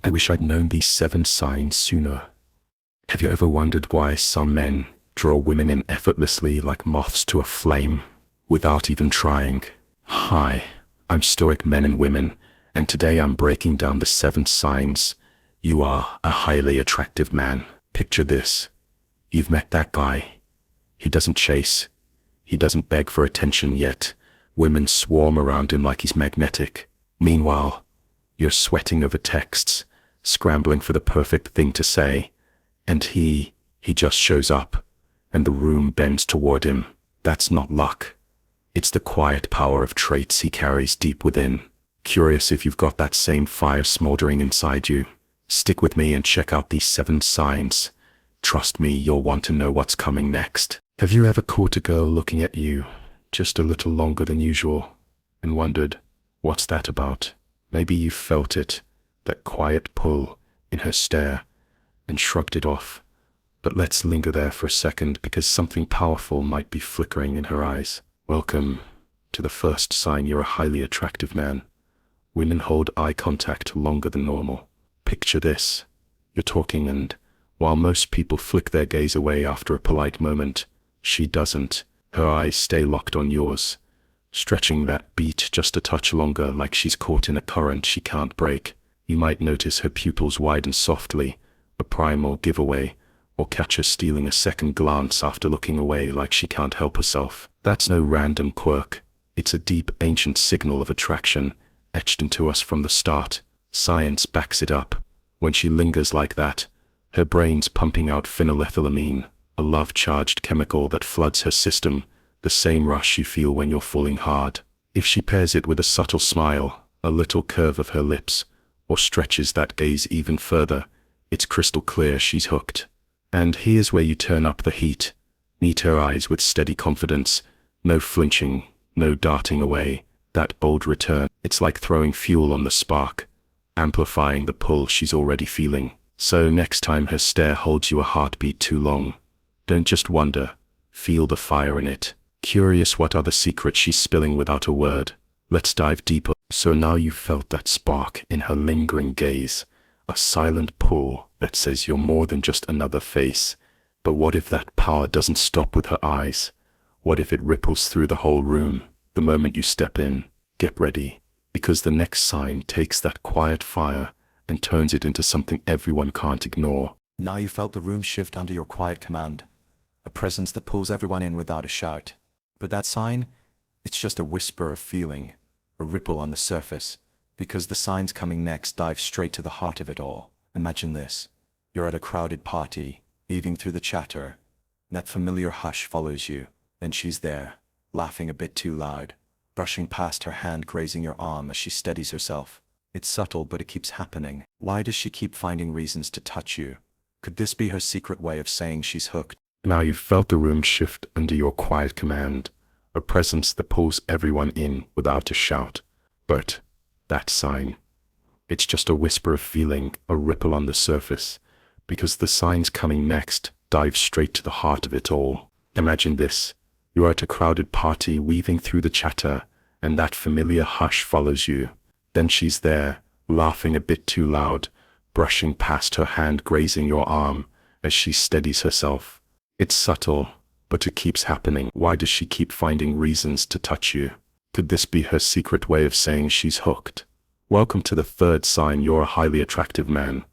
I wish I'd known these 7 signs sooner. Have you ever wondered why some men draw women in effortlessly like moths to a flame, without even trying? Hi, I'm Stoic Men and Women, and today I'm breaking down the 7 signs you are a highly attractive man. Picture this. You've met that guy. He doesn't chase. He doesn't beg for attention yet. Women swarm around him like he's magnetic. Meanwhile, you're sweating over texts, scrambling for the perfect thing to say, and he just shows up, and the room bends toward him. That's not luck. It's the quiet power of traits he carries deep within. Curious if you've got that same fire smoldering inside you? Stick with me and check out these 7 signs. Trust me, you'll want to know what's coming next. Have you ever caught a girl looking at you just a little longer than usual and wondered, what's that about? Maybe you felt it, that quiet pull in her stare, and shrugged it off. But let's linger there for a second, because something powerful might be flickering in her eyes. Welcome to the first sign you're a highly attractive man. Women hold eye contact longer than normal. Picture this. You're talking, and while most people flick their gaze away after a polite moment, she doesn't. Her eyes stay locked on yours, stretching that beat just a touch longer, like she's caught in a current she can't break. You might notice her pupils widen softly, a primal giveaway, or catch her stealing a second glance after looking away like she can't help herself. That's no random quirk. It's a deep, ancient signal of attraction, etched into us from the start. Science backs it up. When she lingers like that, her brain's pumping out phenylethylamine, a love-charged chemical that floods her system, the same rush you feel when you're falling hard. If she pairs it with a subtle smile, a little curve of her lips, or stretches that gaze even further, it's crystal clear she's hooked. And here's where you turn up the heat. Meet her eyes with steady confidence, no flinching, no darting away. That bold return, it's like throwing fuel on the spark, amplifying the pull she's already feeling. So next time her stare holds you a heartbeat too long, don't just wonder, feel the fire in it. Curious what other secrets she's spilling without a word? Let's dive deeper. So now you've felt that spark in her lingering gaze, a silent pull that says you're more than just another face. But what if that power doesn't stop with her eyes? What if it ripples through the whole room the moment you step in? Get ready, because the next sign takes that quiet fire and turns it into something everyone can't ignore. Now you felt the room shift under your quiet command, a presence that pulls everyone in without a shout. But that sign, it's just a whisper of feeling, a ripple on the surface, because the signs coming next dive straight to the heart of it all. Imagine this. You're at a crowded party, weaving through the chatter. That familiar hush follows you, and she's there, laughing a bit too loud, brushing past, her hand grazing your arm as she steadies herself. It's subtle, but it keeps happening. Why does she keep finding reasons to touch you? Could this be her secret way of saying she's hooked? Now you've felt the room shift under your quiet command, a presence that pulls everyone in without a shout. But that sign, it's just a whisper of feeling, a ripple on the surface, because the signs coming next dive straight to the heart of it all. Imagine this. You're at a crowded party, weaving through the chatter, and that familiar hush follows you. Then she's there, laughing a bit too loud, brushing past, her hand grazing your arm as she steadies herself. It's subtle, but it keeps happening. Why does she keep finding reasons to touch you? Could this be her secret way of saying she's hooked? Welcome to the 3rd sign you're a highly attractive man.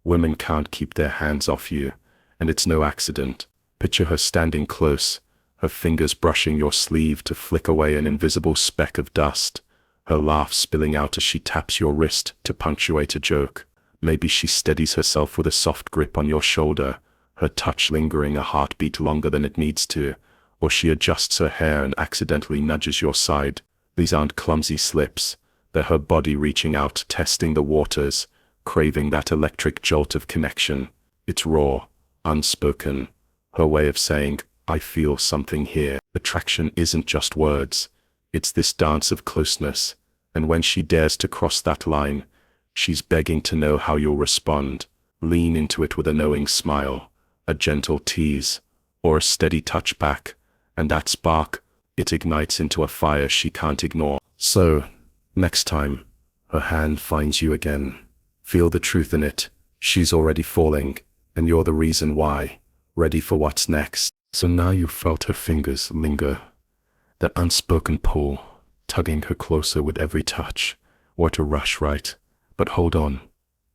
Women can't keep their hands off you, and it's no accident. Picture her standing close, her fingers brushing your sleeve to flick away an invisible speck of dust, her laugh spilling out as she taps your wrist to punctuate a joke. Maybe she steadies herself with a soft grip on your shoulder, her touch lingering a heartbeat longer than it needs to, or she adjusts her hair and accidentally nudges your side. These aren't clumsy slips, they're her body reaching out, testing the waters, craving that electric jolt of connection. It's raw, unspoken, her way of saying, I feel something here. Attraction isn't just words, it's this dance of closeness, and when she dares to cross that line, she's begging to know how you'll respond. Lean into it with a knowing smile, a gentle tease, or a steady touch back, and that spark, it ignites into a fire she can't ignore. So, next time her hand finds you again, Feel the truth in it. She's already falling, and you're the reason why, ready for what's next. So now you've felt her fingers linger, that unspoken pull, tugging her closer with every touch. What a rush, right? But hold on,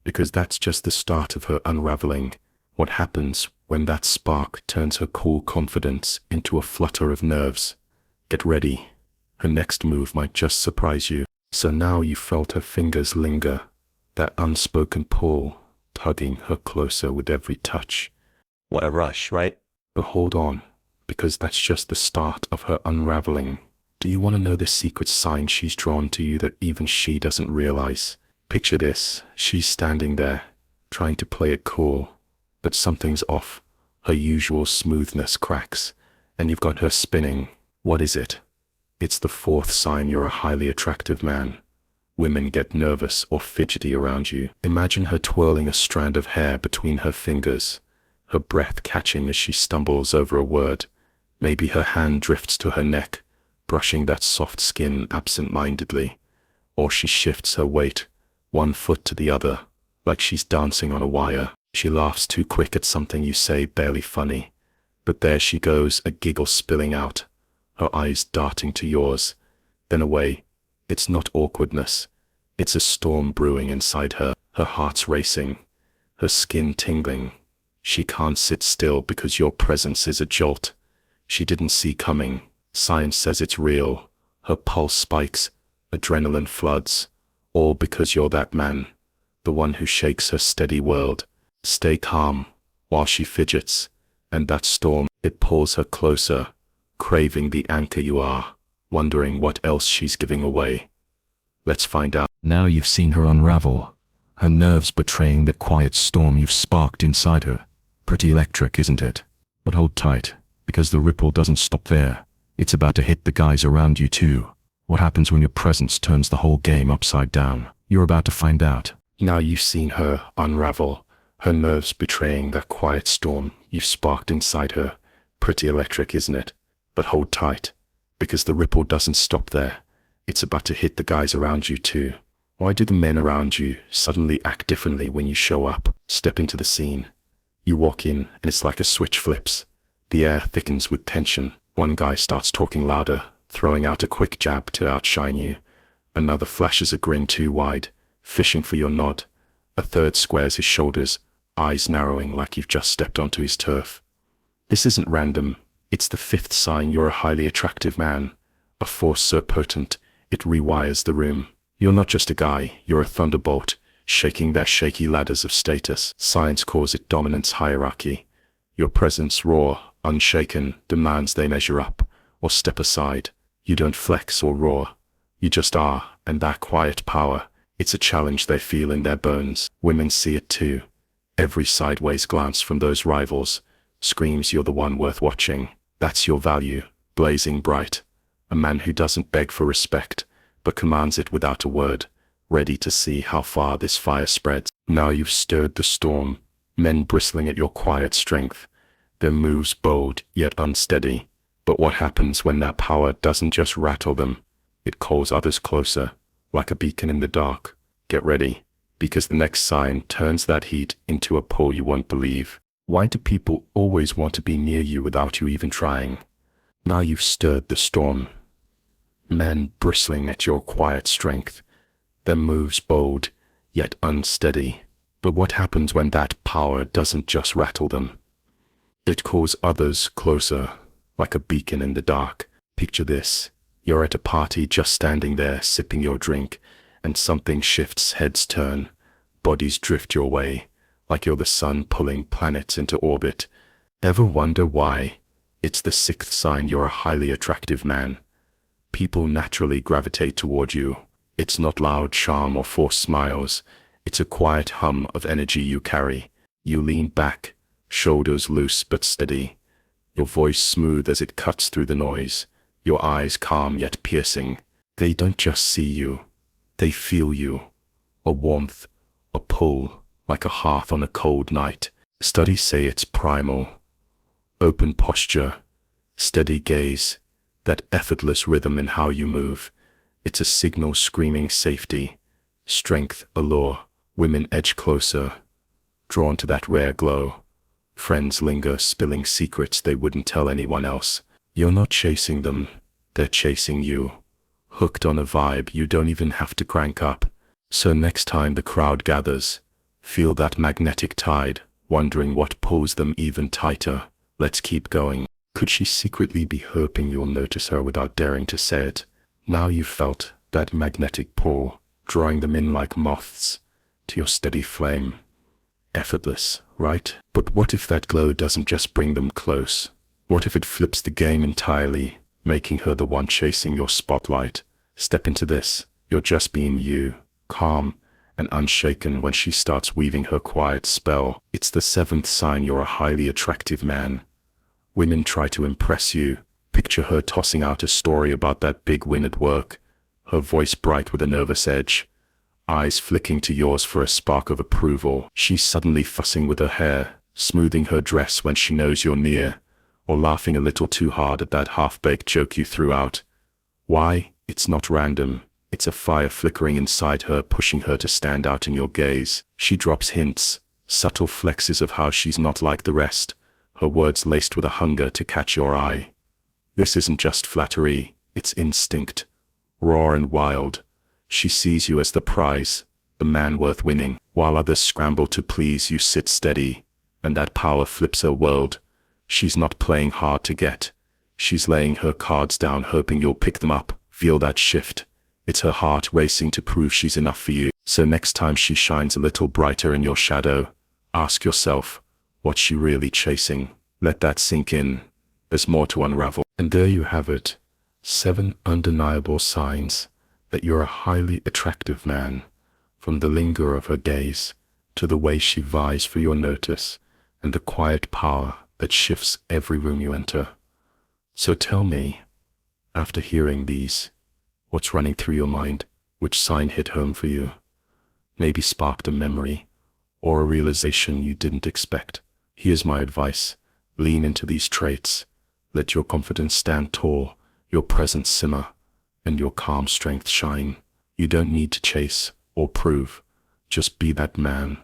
because that's just the start of her unraveling. What happens when that spark turns her cool confidence into a flutter of nerves? Get ready. Her next move might just surprise you. So now you felt her fingers linger, that unspoken pull, tugging her closer with every touch. What a rush, right? But hold on, because that's just the start of her unraveling. Do you want to know the secret sign she's drawn to you that even she doesn't realize? Picture this, she's standing there, trying to play it cool, but something's off. Her usual smoothness cracks, and you've got her spinning. What is it? It's the fourth sign you're a highly attractive man. Women get nervous or fidgety around you. Imagine her twirling a strand of hair between her fingers, her breath catching as she stumbles over a word. Maybe her hand drifts to her neck, brushing that soft skin absent-mindedly. Or she shifts her weight, one foot to the other, like she's dancing on a wire. She laughs too quick at something you say, barely funny. But there she goes, a giggle spilling out, her eyes darting to yours, then away. It's not awkwardness. It's a storm brewing inside her. Her heart's racing, her skin tingling. She can't sit still because your presence is a jolt she didn't see coming. Science says it's real. Her pulse spikes, adrenaline floods, all because you're that man, the one who shakes her steady world. Stay calm while she fidgets, and that storm, it pulls her closer, craving the anchor you are, wondering what else she's giving away. Let's find out. Now you've seen her unravel, her nerves betraying the quiet storm you've sparked inside her. Pretty electric, isn't it? But hold tight, because the ripple doesn't stop there. It's about to hit the guys around you too. What happens when your presence turns the whole game upside down? You're about to find out. Now you've seen her unravel, her nerves betraying that quiet storm you've sparked inside her. Pretty electric, isn't it? But hold tight, because the ripple doesn't stop there. It's about to hit the guys around you too. Why do the men around you suddenly act differently when you show up? Step into the scene. You walk in, and it's like a switch flips. The air thickens with tension. One guy starts talking louder, throwing out a quick jab to outshine you. Another flashes a grin too wide, fishing for your nod. A third squares his shoulders, eyes narrowing like you've just stepped onto his turf. This isn't random. It's the fifth sign you're a highly attractive man. A force so potent, it rewires the room. You're not just a guy, you're a thunderbolt, shaking their shaky ladders of status. Science calls it dominance hierarchy. Your presence, raw, unshaken, demands they measure up, or step aside. You don't flex or roar. You just are, and that quiet power, it's a challenge they feel in their bones. Women see it too. Every sideways glance from those rivals screams you're the one worth watching. That's your value, blazing bright. A man who doesn't beg for respect, but commands it without a word, ready to see how far this fire spreads. Now you've stirred the storm, men bristling at your quiet strength, their moves bold yet unsteady. But what happens when that power doesn't just rattle them? It calls others closer, like a beacon in the dark. Get ready, because the next sign turns that heat into a pull you won't believe. Why do people always want to be near you without you even trying? Now you've stirred the storm, men bristling at your quiet strength, their moves bold yet unsteady. But what happens when that power doesn't just rattle them? It calls others closer, like a beacon in the dark. Picture this. You're at a party, just standing there sipping your drink, and something shifts, heads turn, bodies drift your way, like you're the sun pulling planets into orbit. Ever wonder why? It's the sixth sign you're a highly attractive man. People naturally gravitate toward you. It's not loud charm or forced smiles. It's a quiet hum of energy you carry. You lean back, shoulders loose but steady, your voice smooth as it cuts through the noise, your eyes calm yet piercing. They don't just see you, they feel you. A warmth, a pull, like a hearth on a cold night. Studies say it's primal. Open posture, steady gaze, that effortless rhythm in how you move. It's a signal screaming safety, strength, allure, Women edge closer, drawn to that rare glow. Friends linger, spilling secrets they wouldn't tell anyone else. You're not chasing them, they're chasing you. Hooked on a vibe you don't even have to crank up. So next time the crowd gathers, feel that magnetic tide, wondering what pulls them even tighter. Let's keep going. Could she secretly be hoping you'll notice her without daring to say it? Now you've felt that magnetic pull, drawing them in like moths to your steady flame. Effortless, right? But what if that glow doesn't just bring them close? What if it flips the game entirely, making her the one chasing your spotlight? Step into this. You're just being you, calm and unshaken when she starts weaving her quiet spell. It's the seventh sign you're a highly attractive man. Women try to impress you. Picture her tossing out a story about that big win at work, her voice bright with a nervous edge, eyes flicking to yours for a spark of approval. She's suddenly fussing with her hair, smoothing her dress when she knows you're near, or laughing a little too hard at that half-baked joke you threw out. Why? It's not random. It's a fire flickering inside her, pushing her to stand out in your gaze. She drops hints, subtle flexes of how she's not like the rest, her words laced with a hunger to catch your eye. This isn't just flattery, it's instinct. Raw and wild. She sees you as the prize, the man worth winning. While others scramble to please, you sit steady, and that power flips her world. She's not playing hard to get. She's laying her cards down, hoping you'll pick them up. Feel that shift. It's her heart racing to prove she's enough for you. So next time she shines a little brighter in your shadow, ask yourself, what's she really chasing? Let that sink in. There's more to unravel. And there you have it. 7 undeniable signs that you're a highly attractive man, from the linger of her gaze to the way she vies for your notice and the quiet power that shifts every room you enter. So tell me, after hearing these, what's running through your mind? Which sign hit home for you? Maybe sparked a memory or a realization you didn't expect. Here's my advice. Lean into these traits. Let your confidence stand tall, your presence simmer, and your calm strength shine. You don't need to chase or prove. Just be that man,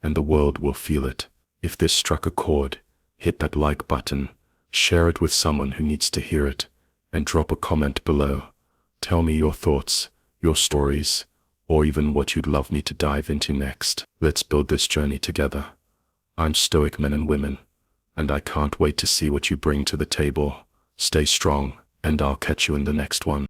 and the world will feel it. If this struck a chord, hit that like button, share it with someone who needs to hear it, and drop a comment below. Tell me your thoughts, your stories, or even what you'd love me to dive into next. Let's build this journey together. I'm Stoic Men and Women, and I can't wait to see what you bring to the table. Stay strong, and I'll catch you in the next one.